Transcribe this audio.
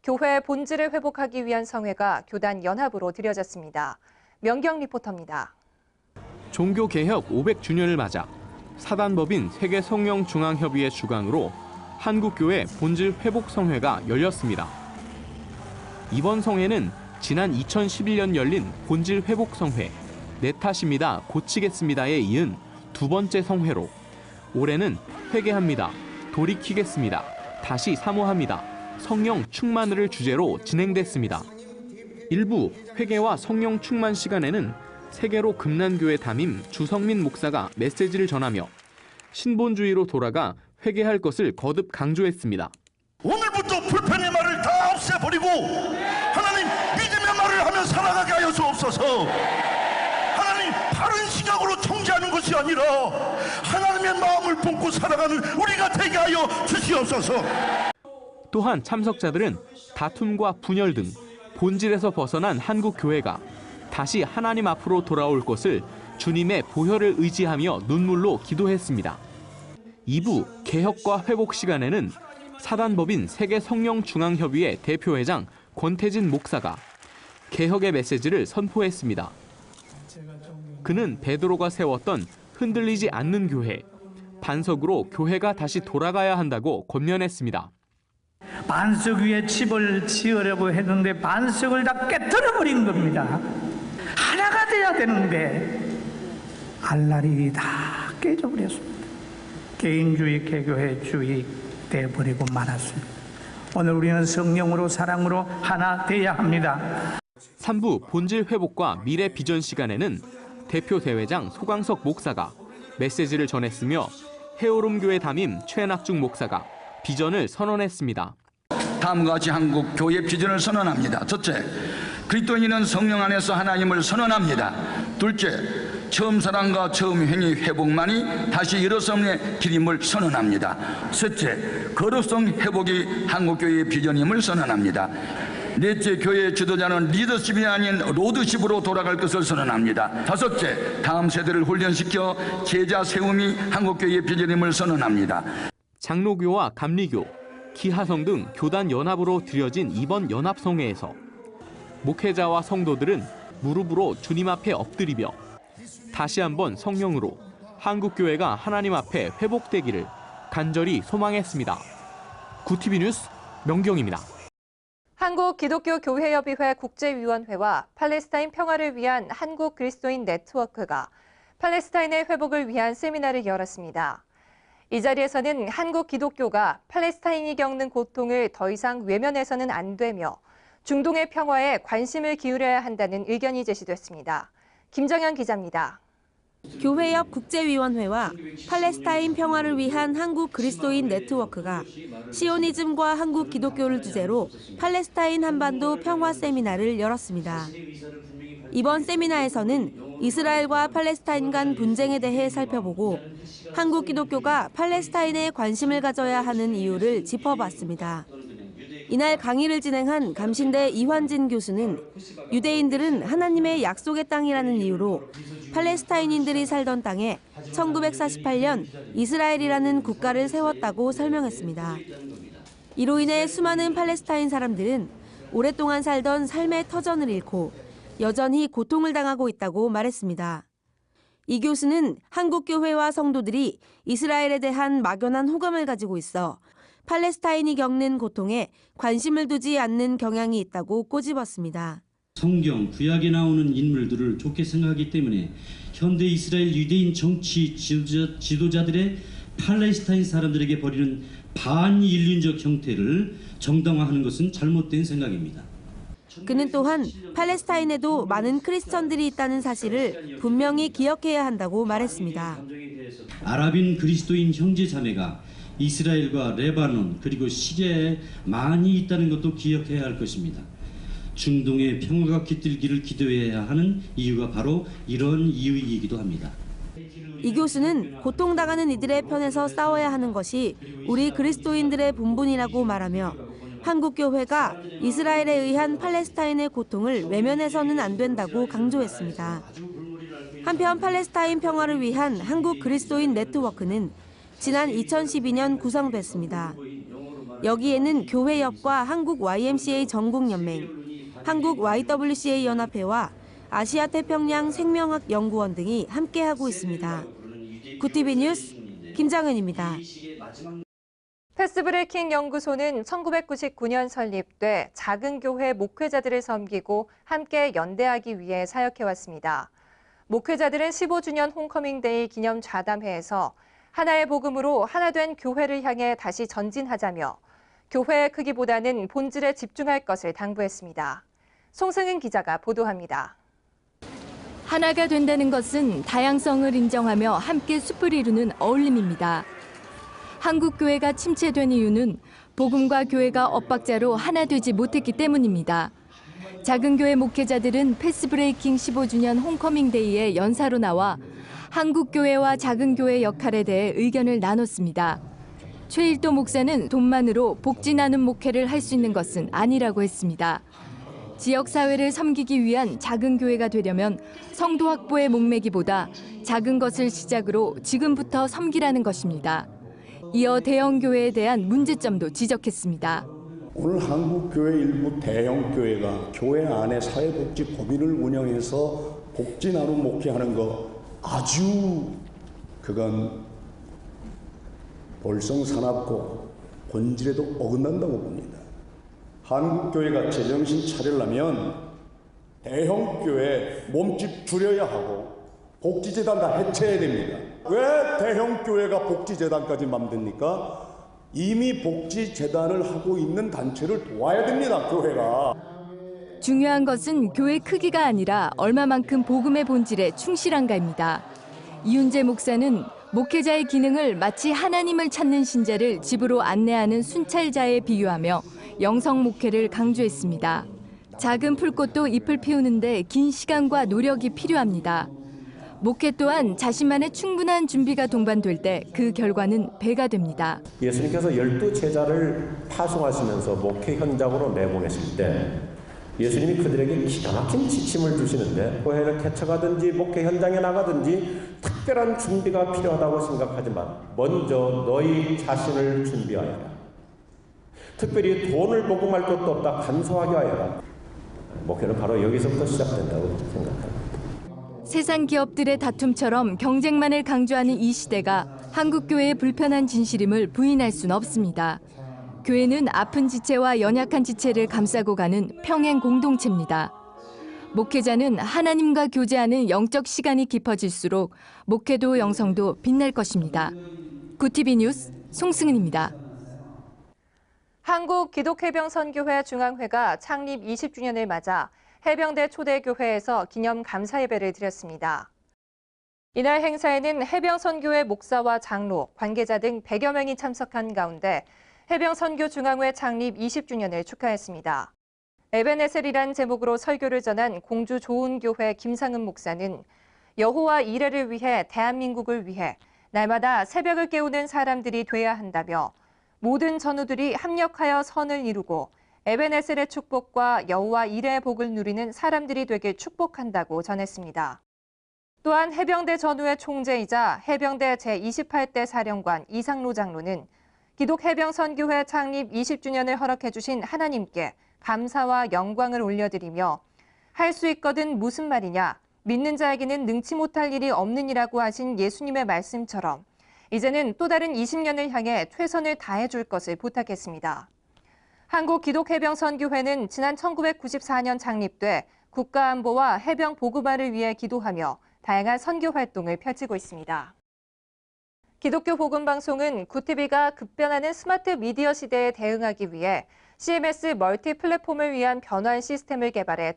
교회 본질을 회복하기 위한 성회가 교단 연합으로 드려졌습니다. 명경 리포터입니다. 종교개혁 500주년을 맞아 사단법인 세계성령중앙협의회 주관으로 한국교회 본질 회복 성회가 열렸습니다. 이번 성회는 지난 2011년 열린 본질 회복 성회, 내 탓입니다, 고치겠습니다에 이은 두 번째 성회로 올해는 회개합니다, 돌이키겠습니다, 다시 사모합니다, 성령 충만을 주제로 진행됐습니다. 일부 회개와 성령 충만 시간에는 세계로 금난교회 담임 주성민 목사가 메시지를 전하며 신본주의로 돌아가 회개할 것을 거듭 강조했습니다. 오늘부터 불편의 말을 다 없애버리고 하나님 믿음의 말을 하며 살아가게 하여 주옵소서. 하나님 바른 시각으로 통제하는 것이 아니라 하나님의 마음을 품고 살아가는 우리가 되게 하여 주시옵소서. 또한 참석자들은 다툼과 분열 등 본질에서 벗어난 한국 교회가 다시 하나님 앞으로 돌아올 것을 주님의 보혈을 의지하며 눈물로 기도했습니다. 2부 개혁과 회복 시간에는 사단법인 세계성령중앙협의회 대표회장 권태진 목사가 개혁의 메시지를 선포했습니다. 그는 베드로가 세웠던 흔들리지 않는 교회, 반석으로 교회가 다시 돌아가야 한다고 권면했습니다. 반석 위에 집을 지으려고 했는데 반석을 다 깨뜨려버린 겁니다. 하나가 돼야 되는데 알날이 다 깨져버렸습니다. 개인주의, 개교회주의 돼버리고 말았습니다. 오늘 우리는 성령으로 사랑으로 하나 돼야 합니다. 3부 본질 회복과 미래 비전 시간에는 대표 대회장 소강석 목사가 메시지를 전했으며 해오름교회 담임 최낙중 목사가 비전을 선언했습니다. 다음과 같이 한국 교회 비전을 선언합니다. 첫째, 그리스도인은 성령 안에서 하나님을 선언합니다. 둘째, 처음 사랑과 처음 행위 회복만이 다시 일어섬의 길임을 선언합니다. 셋째, 거룩성 회복이 한국교회의 비전임을 선언합니다. 넷째, 교회 지도자는 리더십이 아닌 로드십으로 돌아갈 것을 선언합니다. 다섯째, 다음 세대를 훈련시켜 제자 세움이 한국교회의 비전임을 선언합니다. 장로교와 감리교, 기하성 등 교단 연합으로 드려진 이번 연합성회에서 목회자와 성도들은 무릎으로 주님 앞에 엎드리며 다시 한번 성령으로 한국교회가 하나님 앞에 회복되기를 간절히 소망했습니다. 구TV 뉴스 명경입니다. 한국기독교교회협의회 국제위원회와 팔레스타인 평화를 위한 한국 그리스도인 네트워크가 팔레스타인의 회복을 위한 세미나를 열었습니다. 이 자리에서는 한국 기독교가 팔레스타인이 겪는 고통을 더 이상 외면해서는 안 되며 중동의 평화에 관심을 기울여야 한다는 의견이 제시됐습니다. 김정현 기자입니다. 교회협 국제위원회와 팔레스타인 평화를 위한 한국 그리스도인 네트워크가 시오니즘과 한국 기독교를 주제로 팔레스타인 한반도 평화 세미나를 열었습니다. 이번 세미나에서는 이스라엘과 팔레스타인 간 분쟁에 대해 살펴보고 한국 기독교가 팔레스타인에 관심을 가져야 하는 이유를 짚어봤습니다. 이날 강의를 진행한 감신대 이환진 교수는 유대인들은 하나님의 약속의 땅이라는 이유로 팔레스타인인들이 살던 땅에 1948년 이스라엘이라는 국가를 세웠다고 설명했습니다. 이로 인해 수많은 팔레스타인 사람들은 오랫동안 살던 삶의 터전을 잃고 여전히 고통을 당하고 있다고 말했습니다. 이 교수는 한국교회와 성도들이 이스라엘에 대한 막연한 호감을 가지고 있어 팔레스타인이 겪는 고통에 관심을 두지 않는 경향이 있다고 꼬집었습니다. 성경, 구약에 나오는 인물들을 좋게 생각하기 때문에 현대 이스라엘 유대인 정치 지도자들의 팔레스타인 사람들에게 벌이는 반인륜적 형태를 정당화하는 것은 잘못된 생각입니다. 그는 또한 팔레스타인에도 많은 크리스천들이 있다는 사실을 분명히 기억해야 한다고 말했습니다. 아랍인 그리스도인 형제 자매가 이스라엘과 레바논 그리고 시리아에 많이 있다는 것도 기억해야 할 것입니다. 중동의 평화가 깃들기를 기도해야 하는 이유가 바로 이런 이유이기도 합니다. 이 교수는 고통당하는 이들의 편에서 싸워야 하는 것이 우리 그리스도인들의 본분이라고 말하며 한국교회가 이스라엘에 의한 팔레스타인의 고통을 외면해서는 안 된다고 강조했습니다. 한편 팔레스타인 평화를 위한 한국 그리스도인 네트워크는 지난 2012년 구성됐습니다. 여기에는 교회협과 한국 YMCA 전국연맹, 한국 YWCA 연합회와 아시아태평양 생명학 연구원 등이 함께하고 있습니다. 구티비 뉴스 김장은입니다. 패스브레이킹 연구소는 1999년 설립돼 작은 교회 목회자들을 섬기고 함께 연대하기 위해 사역해왔습니다. 목회자들은 15주년 홈커밍데이 기념 좌담회에서 하나의 복음으로 하나된 교회를 향해 다시 전진하자며 교회의 크기보다는 본질에 집중할 것을 당부했습니다. 송승은 기자가 보도합니다. 하나가 된다는 것은 다양성을 인정하며 함께 숲을 이루는 어울림입니다. 한국 교회가 침체된 이유는 복음과 교회가 엇박자로 하나 되지 못했기 때문입니다. 작은 교회 목회자들은 패스브레이킹 15주년 홈커밍데이에 연사로 나와 한국 교회와 작은 교회 역할에 대해 의견을 나눴습니다. 최일도 목사는 돈만으로 복지 나눔 목회를 할 수 있는 것은 아니라고 했습니다. 지역사회를 섬기기 위한 작은 교회가 되려면 성도 확보의 목매기보다 작은 것을 시작으로 지금부터 섬기라는 것입니다. 이어 대형 교회에 대한 문제점도 지적했습니다. 오늘 한국 교회 일부 대형 교회가 교회 안에 사회복지 법인을 운영해서 복지 나눔 목회하는 거 아주 그건 볼성사납고 본질에도 어긋난다고 봅니다. 한국 교회가 제정신 차리려면 대형 교회 몸집 줄여야 하고 복지재단 다 해체해야 됩니다. 왜 대형 교회가 복지재단까지 만듭니까? 이미 복지재단을 하고 있는 단체를 도와야 됩니다, 교회가. 중요한 것은 교회 크기가 아니라 얼마만큼 복음의 본질에 충실한가입니다. 이윤재 목사는 목회자의 기능을 마치 하나님을 찾는 신자를 집으로 안내하는 순찰자에 비유하며 영성 목회를 강조했습니다. 작은 풀꽃도 잎을 피우는데 긴 시간과 노력이 필요합니다. 목회 또한 자신만의 충분한 준비가 동반될 때 그 결과는 배가 됩니다. 예수님께서 12제자를 파송하시면서 목회 현장으로 내보내실 때 예수님이 그들에게 기가 막힌 지침을 주시는데 교회를 개척하든지 목회 현장에 나가든지 특별한 준비가 필요하다고 생각하지만 먼저 너희 자신을 준비하여라. 특별히 돈을 복음할 것도 없다 간소하게 하여라. 목회는 바로 여기서부터 시작된다고 생각합니다. 세상 기업들의 다툼처럼 경쟁만을 강조하는 이 시대가 한국 교회의 불편한 진실임을 부인할 수는 없습니다. 교회는 아픈 지체와 연약한 지체를 감싸고 가는 평행 공동체입니다. 목회자는 하나님과 교제하는 영적 시간이 깊어질수록 목회도 영성도 빛날 것입니다. 구티비 뉴스 송승은입니다. 한국기독해병선교회 중앙회가 창립 20주년을 맞아 해병대 초대교회에서 기념 감사예배를 드렸습니다. 이날 행사에는 해병선교회 목사와 장로, 관계자 등 100여 명이 참석한 가운데 해병선교중앙회 창립 20주년을 축하했습니다. 에베네셀이란 제목으로 설교를 전한 공주 조은교회 김상은 목사는 여호와 이레를 위해 대한민국을 위해 날마다 새벽을 깨우는 사람들이 돼야 한다며 모든 전우들이 합력하여 선을 이루고 에베네셀의 축복과 여호와 이레의 복을 누리는 사람들이 되길 축복한다고 전했습니다. 또한 해병대 전후의 총재이자 해병대 제28대 사령관 이상로 장로는 기독해병선교회 창립 20주년을 허락해 주신 하나님께 감사와 영광을 올려드리며 할 수 있거든 무슨 말이냐, 믿는 자에게는 능치 못할 일이 없느니라고 하신 예수님의 말씀처럼 이제는 또 다른 20년을 향해 최선을 다해 줄 것을 부탁했습니다. 한국기독해병선교회는 지난 1994년 창립돼 국가안보와 해병 보급화를 위해 기도하며 다양한 선교 활동을 펼치고 있습니다. 기독교 복음방송은 구티비가 급변하는 스마트 미디어 시대에 대응하기 위해 CMS 멀티 플랫폼을 위한 변환 시스템을 개발해